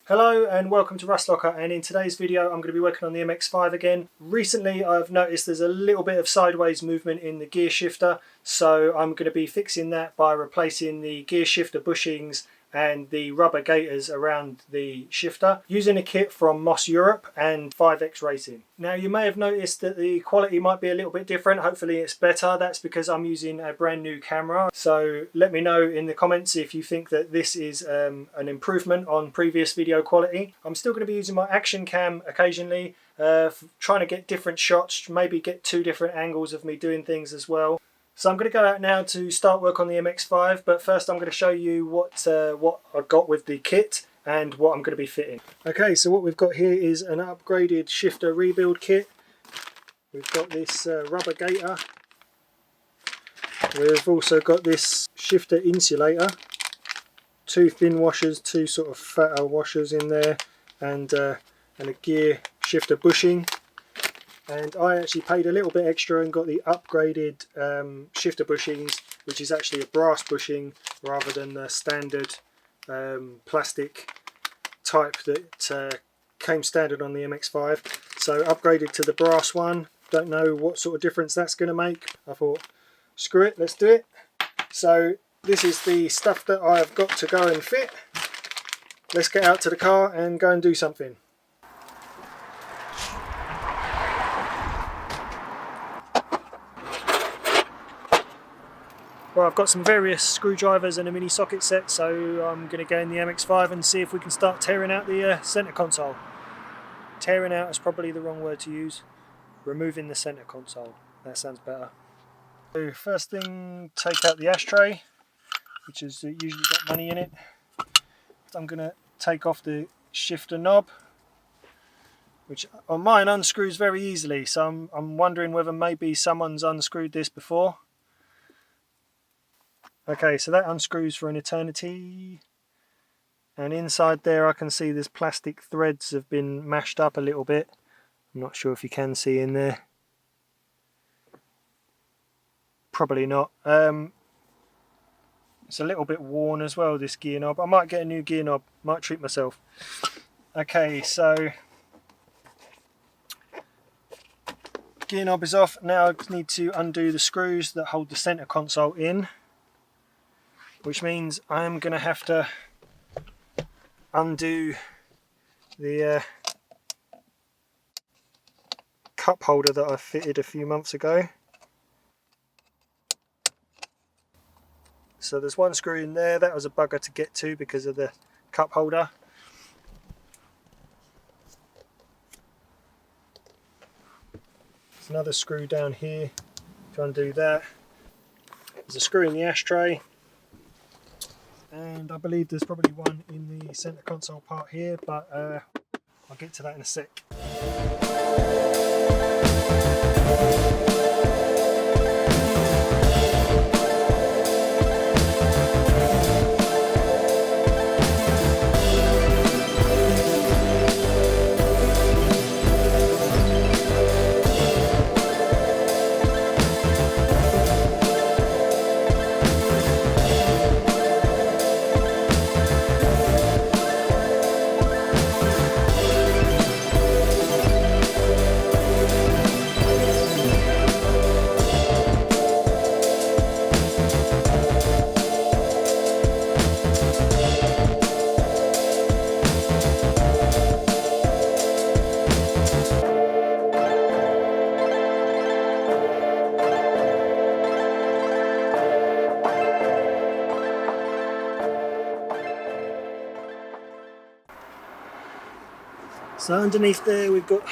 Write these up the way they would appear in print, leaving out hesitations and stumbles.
Hello and welcome to Rust Locker, and in today's video I'm going to be working on the MX5 again. Recently I've noticed there's a little bit of sideways movement in the gear shifter, so I'm going to be fixing that by replacing the gear shifter bushings and the rubber gaiters around the shifter using a kit from Moss Europe and 5X Racing. Now you may have noticed that the quality might be a little bit different. Hopefully it's better. That's because I'm using a brand new camera, so let me know in the comments if you think that this is an improvement on previous video quality. I'm still going to be using my action cam occasionally, trying to get different shots, maybe get two different angles of me doing things as well. So I'm going to go out now to start work on the MX5, but first I'm going to show you what I got with the kit and what I'm going to be fitting. Okay, so what we've got here is an upgraded shifter rebuild kit. We've got this rubber gaiter. We've also got this shifter insulator, two thin washers, two sort of fatter washers in there, and a gear shifter bushing. And I actually paid a little bit extra and got the upgraded shifter bushings, which is actually a brass bushing rather than the standard plastic type that came standard on the MX5. So upgraded to the brass one. Don't know what sort of difference that's going to make. I thought, screw it, let's do it. So this is the stuff that I've got to go and fit. Let's get out to the car and go and do something. Well, I've got some various screwdrivers and a mini socket set, so I'm going to go in the MX5 and see if we can start tearing out the centre console. Tearing out is probably the wrong word to use. Removing the centre console, that sounds better. So first thing, take out the ashtray, which has usually got money in it. I'm going to take off the shifter knob, which on mine unscrews very easily, so I'm wondering whether maybe someone's unscrewed this before. Okay, so that unscrews for an eternity, and inside there I can see there's plastic threads have been mashed up a little bit. I'm not sure if you can see in there. Probably not. It's a little bit worn as well, this gear knob. I might get a new gear knob, might treat myself. Okay, so gear knob is off. Now I need to undo the screws that hold the centre console in, which means I'm going to have to undo the cup holder that I fitted a few months ago. So there's one screw in there. That was a bugger to get to because of the cup holder. There's another screw down here to undo that. There's a screw in the ashtray. And I believe there's probably one in the centre console part here, but I'll get to that in a sec. So underneath there we've got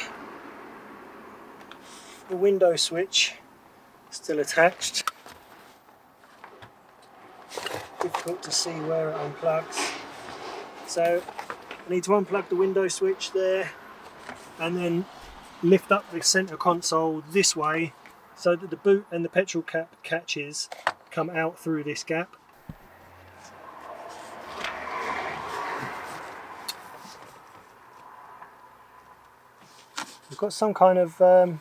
the window switch still attached. Difficult to see where it unplugs. So I need to unplug the window switch there and then lift up the centre console this way so that the boot and the petrol cap catches come out through this gap. We've got some kind of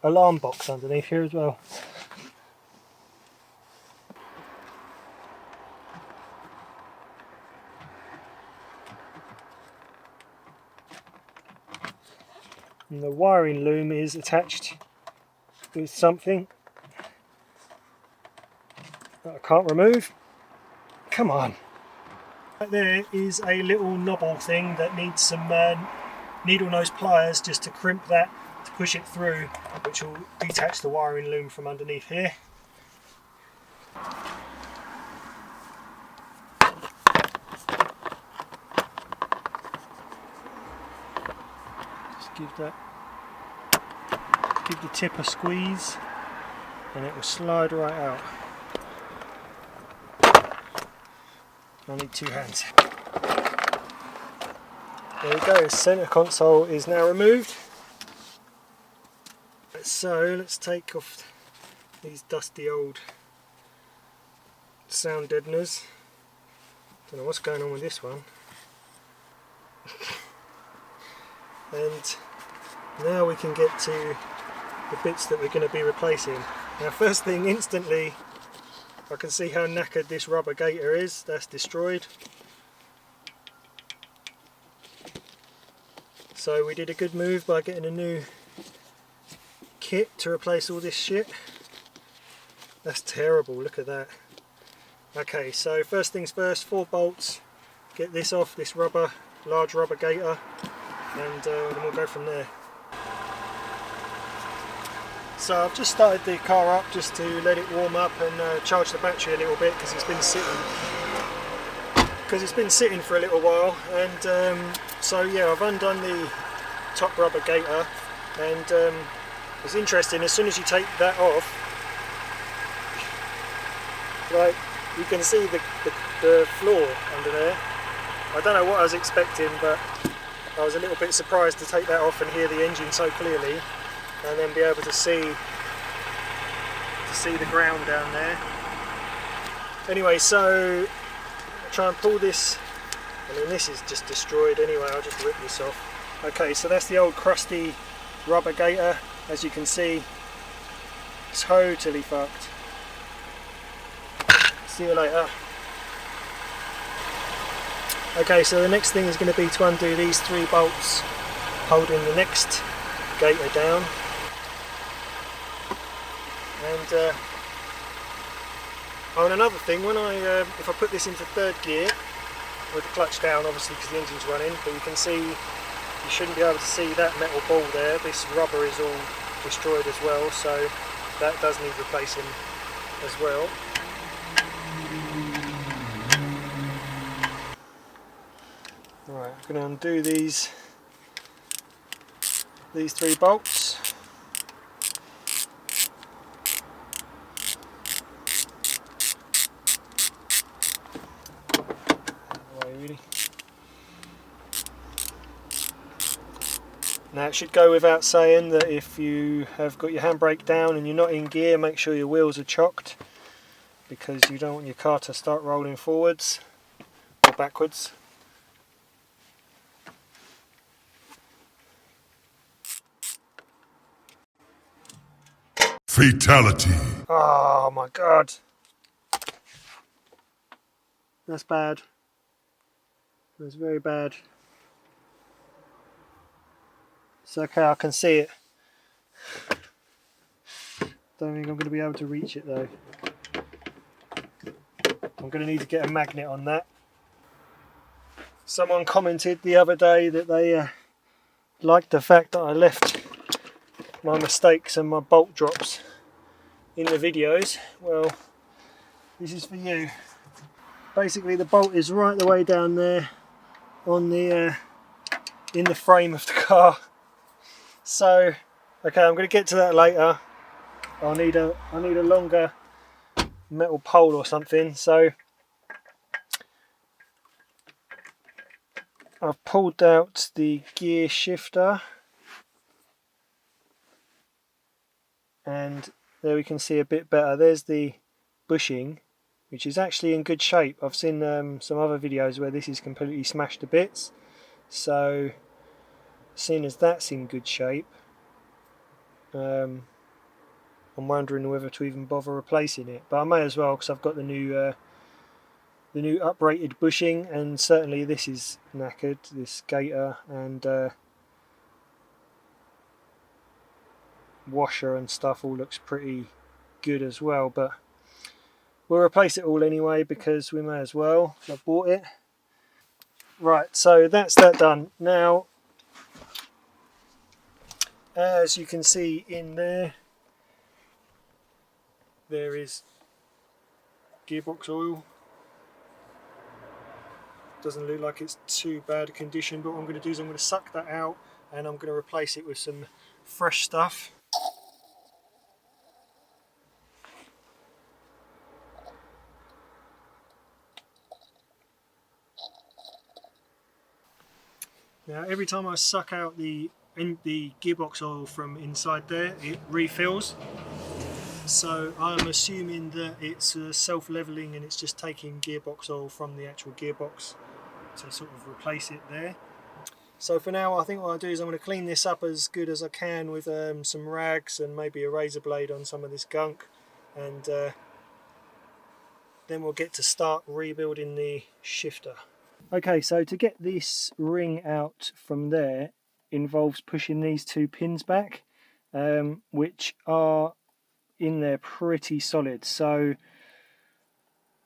alarm box underneath here as well. And the wiring loom is attached with something that I can't remove. Come on. Right there is a little knobble thing that needs some needle nose pliers just to crimp that, to push it through, which will detach the wiring loom from underneath here. Just give the tip a squeeze and it will slide right out. I need two hands. There we go, centre console is now removed. So let's take off these dusty old sound deadeners. Don't know what's going on with this one. And now we can get to the bits that we're going to be replacing. Now first thing, instantly I can see how knackered this rubber gaiter is. That's destroyed. So we did a good move by getting a new kit to replace all this shit. That's terrible, look at that. Okay, so first things first, 4 bolts, get this off, this large rubber gaiter, and then we'll go from there. So I've just started the car up just to let it warm up and charge the battery a little bit because it's been sitting for a little while. And so yeah, I've undone the top rubber gaiter, and it's interesting, as soon as you take that off, like, you can see the floor under there. I don't know what I was expecting, but I was a little bit surprised to take that off and hear the engine so clearly, and then be able to see the ground down there. Anyway, so I'll try and pull this. I mean, this is just destroyed anyway, I'll just rip this off. Okay, so that's the old crusty rubber gaiter. As you can see, totally fucked. See you later. Okay, so the next thing is going to be to undo these 3 bolts holding the next gaiter down. And oh, and another thing, when if I put this into 3rd gear with the clutch down, obviously because the engine's running, but you can see, you shouldn't be able to see that metal ball there. This rubber is all destroyed as well, so that does need replacing as well. Right, I'm going to undo these 3 bolts. Really. Now it should go without saying that if you have got your handbrake down and you're not in gear, make sure your wheels are chocked, because you don't want your car to start rolling forwards or backwards. Fatality. Oh my god. That's bad. That's very bad. It's okay, I can see it. Don't think I'm going to be able to reach it though. I'm going to need to get a magnet on that. Someone commented the other day that they liked the fact that I left my mistakes and my bolt drops in the videos. Well, this is for you. Basically the bolt is right the way down there on the in the frame of the car. So okay, I'm going to get to that later. I need a longer metal pole or something. So I've pulled out the gear shifter, and there we can see a bit better. There's the bushing, which is actually in good shape. I've seen some other videos where this is completely smashed to bits. So seeing as that's in good shape, I'm wondering whether to even bother replacing it, but I may as well, because I've got the new uprated bushing, and certainly this is knackered, this gaiter, and washer and stuff all looks pretty good as well, but we'll replace it all anyway because we may as well. I bought it. Right, so that's that done. Now, as you can see in there, there is gearbox oil. Doesn't look like it's too bad a condition, but what I'm going to do is I'm going to suck that out and I'm going to replace it with some fresh stuff. Now every time I suck out the gearbox oil from inside there, it refills. So I'm assuming that it's self-leveling and it's just taking gearbox oil from the actual gearbox to sort of replace it there. So for now, I think what I'll do is I'm going to clean this up as good as I can with some rags and maybe a razor blade on some of this gunk, and then we'll get to start rebuilding the shifter. Okay, so to get this ring out from there involves pushing these two pins back, which are in there pretty solid. So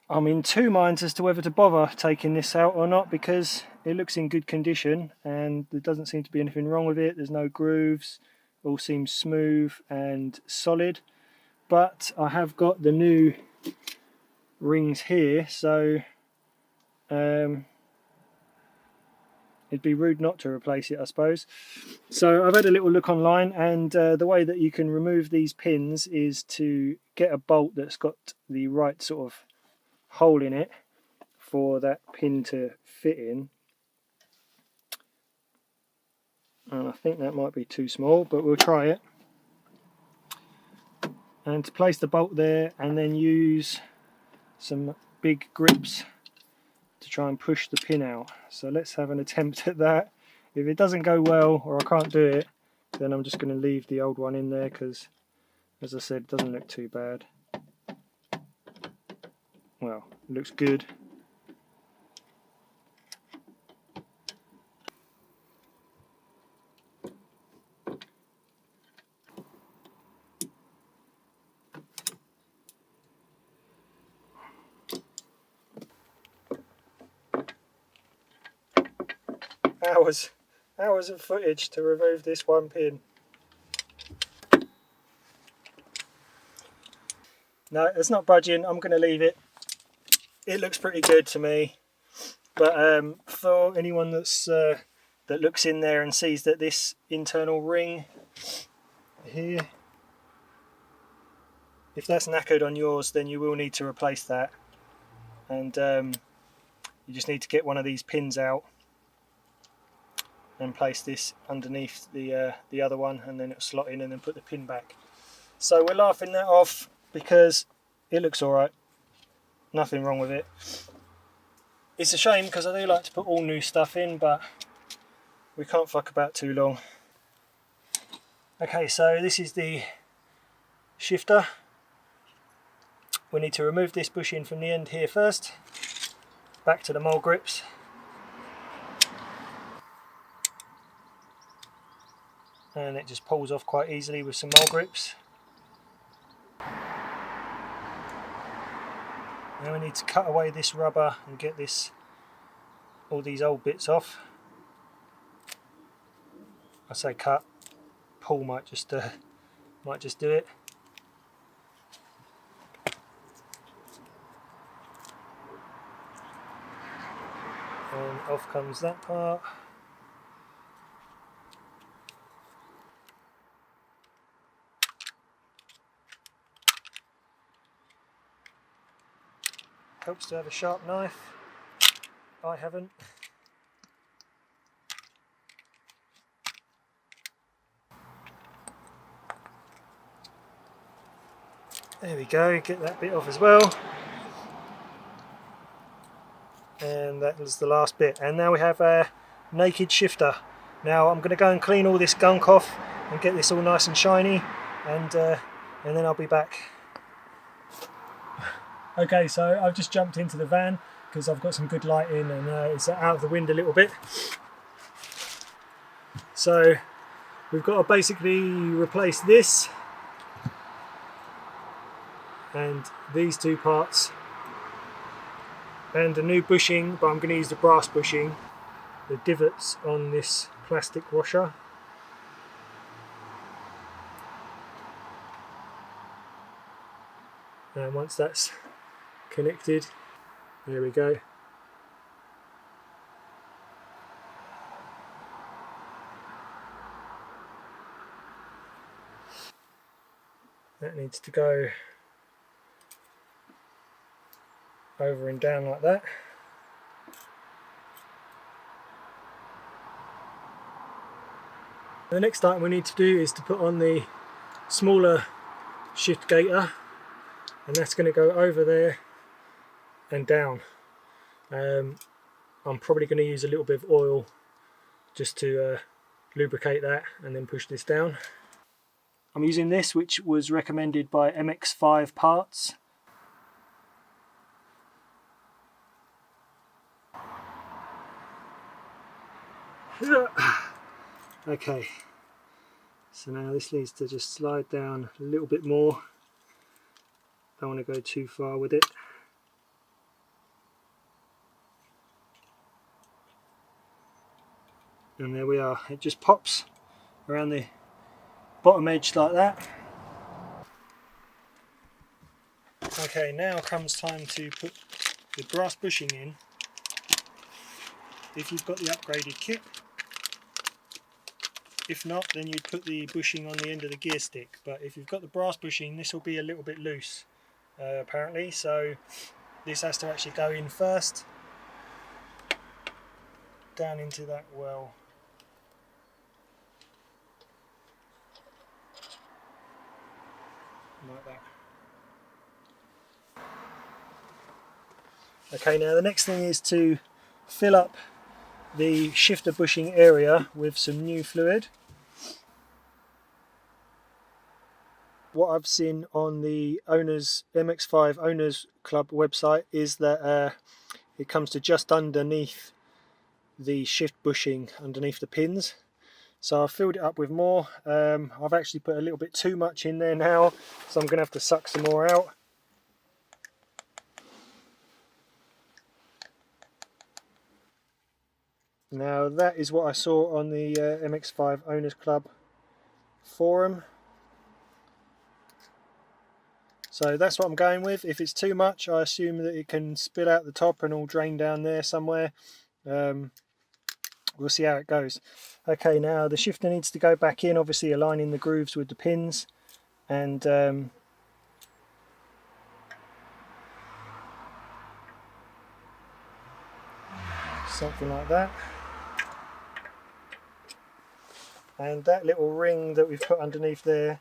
I'm in two minds as to whether to bother taking this out or not, because it looks in good condition and there doesn't seem to be anything wrong with it. There's no grooves, all seems smooth and solid. But I have got the new rings here, so it'd be rude not to replace it, I suppose. So I've had a little look online, and the way that you can remove these pins is to get a bolt that's got the right sort of hole in it for that pin to fit in. And I think that might be too small, but we'll try it. And to place the bolt there, and then use some big grips to try and push the pin out. So let's have an attempt at that. If it doesn't go well, or I can't do it, then I'm just going to leave the old one in there, because as I said, it doesn't look too bad. Well, it looks good. Hours of footage to remove this one pin. No, it's not budging. I'm going to leave it. It looks pretty good to me, but for anyone that's that looks in there and sees that this internal ring here, if that's knackered on yours, then you will need to replace that, and you just need to get one of these pins out and place this underneath the other one, and then it'll slot in, and then put the pin back. So we're laughing that off because it looks alright, nothing wrong with it. It's a shame because I do like to put all new stuff in, but we can't fuck about too long. Okay, so this is the shifter. We need to remove this bushing from the end here first, back to the mole grips. And it just pulls off quite easily with some mole grips. Now we need to cut away this rubber and get all these old bits off. I say cut, pull might just do it. And off comes that part. Helps to have a sharp knife. I haven't. There we go, get that bit off as well. And that was the last bit. And now we have a naked shifter. Now I'm going to go and clean all this gunk off and get this all nice and shiny, and then I'll be back. Okay, so I've just jumped into the van because I've got some good lighting and it's out of the wind a little bit. So We've got to basically replace this and these two parts and a new bushing, but I'm going to use the brass bushing, the divots on this plastic washer. And once that's connected, there we go. That needs to go over and down like that. The next item we need to do is to put on the smaller shift gaiter, and that's going to go over there and down. I'm probably going to use a little bit of oil just to lubricate that and then push this down. I'm using this, which was recommended by MX5 parts. Okay, so now this needs to just slide down a little bit more. Don't want to go too far with it. And there we are, it just pops around the bottom edge like that. Okay, now comes time to put the brass bushing in. If you've got the upgraded kit. If not, then you'd put the bushing on the end of the gear stick. But if you've got the brass bushing, this will be a little bit loose, apparently. So this has to actually go in first, down into that well. Like that. Okay, now the next thing is to fill up the shifter bushing area with some new fluid. What I've seen on the MX5 Owners Club website is that it comes to just underneath the shift bushing, underneath the pins. So I've filled it up with more. I've actually put a little bit too much in there now, so I'm going to have to suck some more out. Now that is what I saw on the MX5 Owners Club forum. So that's what I'm going with. If it's too much, I assume that it can spill out the top and all drain down there somewhere. We'll see how it goes. Okay, now the shifter needs to go back in, obviously aligning the grooves with the pins, and something like that. And that little ring that we've put underneath there,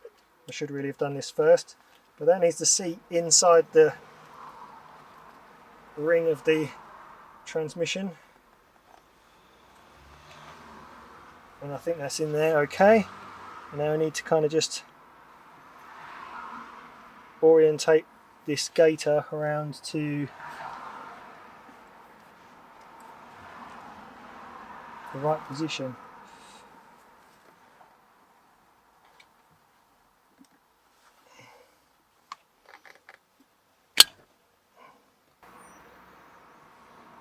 I should really have done this first, but that needs to seat inside the ring of the transmission. And I think that's in there okay. And now I need to kind of just orientate this gaiter around to the right position.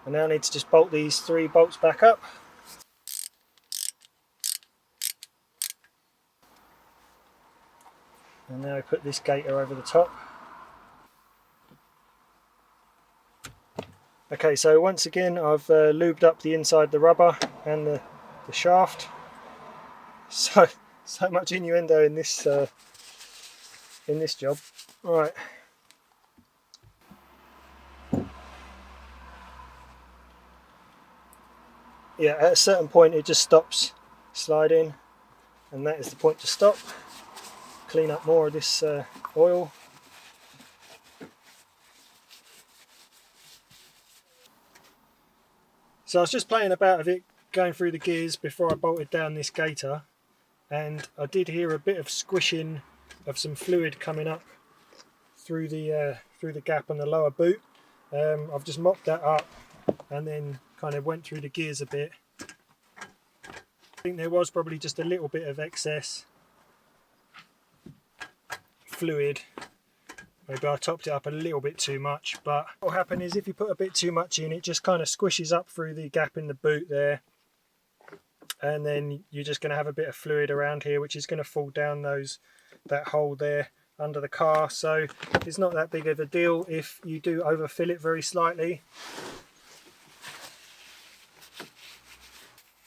I now need to just bolt these 3 bolts back up. And now I put this gaiter over the top. Okay, so once again I've lubed up the inside, the rubber and the shaft. So much innuendo in this job. Right. Yeah, at a certain point it just stops sliding, and that is the point to stop. Clean up more of this oil. So I was just playing about with it, going through the gears before I bolted down this gaiter, and I did hear a bit of squishing of some fluid coming up through the gap on the lower boot. I've just mopped that up and then kind of went through the gears a bit, think there was probably just a little bit of excess fluid. Maybe I topped it up a little bit too much, but what will happen is if you put a bit too much in, it just kind of squishes up through the gap in the boot there, and then you're just going to have a bit of fluid around here which is going to fall down that hole there under the car. So it's not that big of a deal if you do overfill it very slightly.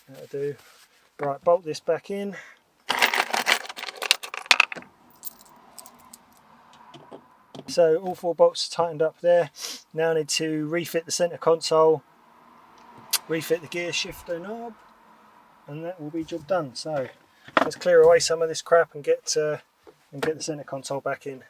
That'll do. Right, bolt this back in. So all 4 bolts are tightened up there. Now I need to refit the centre console, refit the gear shifter knob, and that will be job done. So let's clear away some of this crap and get the centre console back in.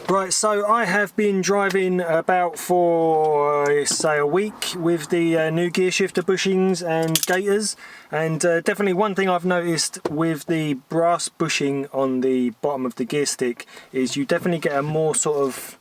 Right, so I have been driving about for say a week with the new gear shifter bushings and gaitors, and definitely one thing I've noticed with the brass bushing on the bottom of the gear stick is you definitely get a more sort of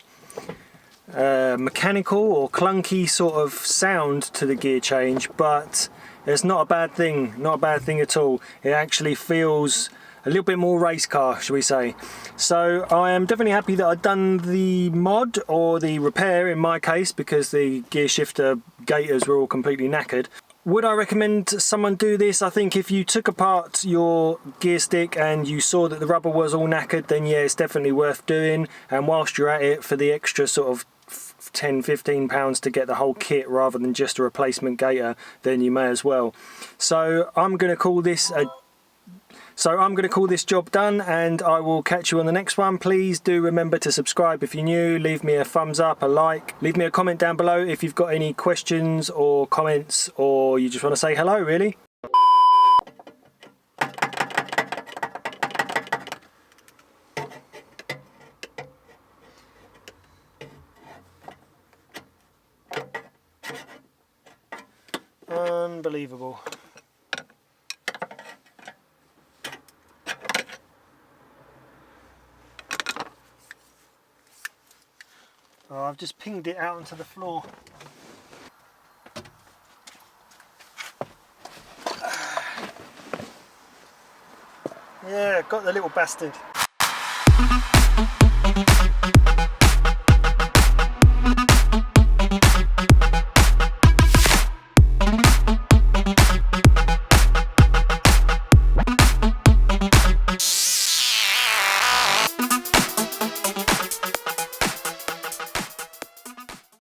mechanical or clunky sort of sound to the gear change, but it's not a bad thing, not a bad thing at all. It actually feels a little bit more race car, shall we say. So I am definitely happy that I've done the mod, or the repair in my case, because the gear shifter gaitors were all completely knackered. Would I recommend someone do this? I think if you took apart your gear stick and you saw that the rubber was all knackered, then yeah, it's definitely worth doing. And whilst you're at it, for the extra sort of £10–15 to get the whole kit rather than just a replacement gaiter, then you may as well. So I'm going to call this job done, and I will catch you on the next one. Please do remember to subscribe if you're new, leave me a thumbs up, a like, leave me a comment down below if you've got any questions or comments, or you just want to say hello, really. Unbelievable. Oh, I've just pinged it out onto the floor. Yeah, got the little bastard.